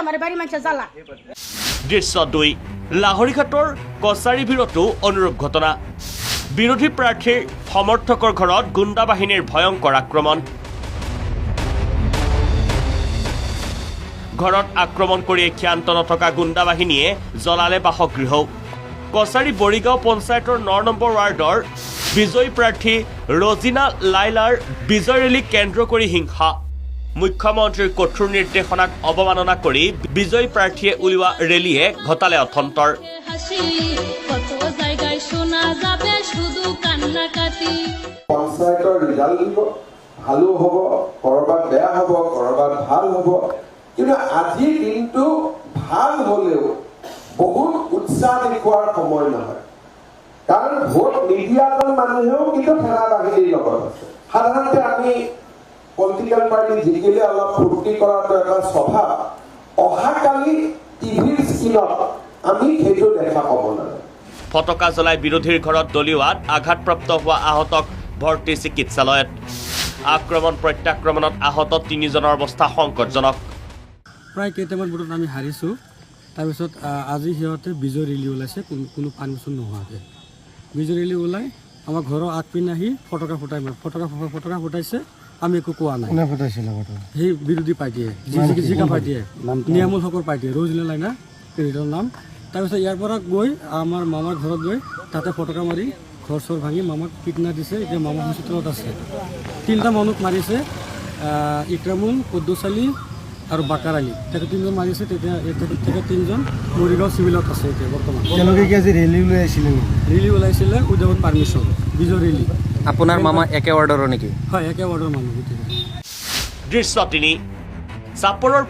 আমাৰ বাড়ি মানুষ জ্বালা। দৃশ্য 2 লাহৰীঘাটৰ কছাৰীভিৰতো অনুৰূপ ঘটনা বিৰোধী প্ৰাৰ্থীৰ সমৰ্থকৰ ঘৰত গুণ্ডা বাহিনীৰ ভয়ংকৰ আক্ৰমণ ঘৰত আক্ৰমণ কৰি ক্ষান্ত নথকা গুণ্ডা বাহিনীয়ে জ্বলালে বাসগৃহ কছাৰী বৰিগাঁও পঞ্চায়তৰ 9 নম্বৰ ৱাৰ্ডৰ বিজয়ী প্ৰাৰ্থী ৰজিনা লাইলাৰ বিজয় ৰেলীক কেন্দ্ৰ কৰি হিংসা মুখ্যমন্ত্ৰীৰ কঠোৰ নিৰ্দেশনাক অৱমাননা কৰি বিজয়ী প্ৰাৰ্থীয়ে উলিওৱা ৰেলীয়ে ঘটালে অথন্তৰ পঞ্চায়তৰ ৰিজাল্ট দিব ভালো হ'ব কৰবাত বেয়া হ'ব কৰবাত ভাল হ'ব কিন্তু আজিৰ দিনটো ভাল হ'লেও বহুত উৎসাহ দেখুৱাৰ সময় নহয় কাৰণ ভোট নিদিয়াজন মানুহেও কিন্তু সেনা বাহিনীৰ লগত আছে সাধাৰণতে আমি পলিটিক্যাল পাৰ্টি জিকিলে অলপ ফূৰ্তি কৰাটো এটা স্বভাৱ অহাকালি টিভিৰ স্ক্ৰীণত আমি সেইটো দেখা পাব লাগে ফটকা জ্বলাই বিৰোধীৰ ঘৰত দলিওৱাত আঘাতপ্ৰাপ্ত হোৱা আহতক ভৰ্তি চিকিৎসালয়ত আক্ৰমণ প্ৰত্যাক্ৰমণত আহত 3 জনৰ অৱস্থা সংকটজনক প্ৰায় কেইটামান ভোটত আমি হাৰিছোঁ তাৰপিছত আজি সিহঁতে বিজয় ৰেলী ওলাইছে কোনো পাৰমিশ্যন নোহোৱাকৈ বিজয় ৰেলী ওলাই আমাৰ ঘৰৰ আগপিনে আহি ফটকা ফুটাইছে আমি একো কোৱা নাই কোনে ফুটাইছিলে সেই বিৰোধী পাৰ্টীয়ে জিকা পাৰ্টীয়ে নিয়ামুল হকৰ পাৰ্টীয়ে ৰজিনা লাইনা তেওঁৰ নাম তাৰপিছত ইয়াৰ পৰা গৈ আমাৰ মামাৰ ঘৰত গৈ তাতে ফটকা মাৰি ঘৰ চৰ ভাঙি মামাক পিটনা দিছে এতিয়া মামা হস্পিটেলত আছে 3টা মানুহক মাৰিছে ইক্ৰামুল কুদ্দুছ আলী আৰু বাকাৰ আলী তেখেত 3জন মাৰিছে তেতিয়া 3জন মৰিগাঁও চিভিলত আছে এতিয়া বৰ্তমান তেওঁলোকে কি আজি ৰেলী ওলাইছিলে উইদাউট পাৰমিশ্যন বিজয় ৰেলী আপোনাৰ মামা একে ৱাৰ্ডৰ নেকি হয় একে ৱাৰ্ডৰ মানুহ দৃশ্য 3 চাপৰৰ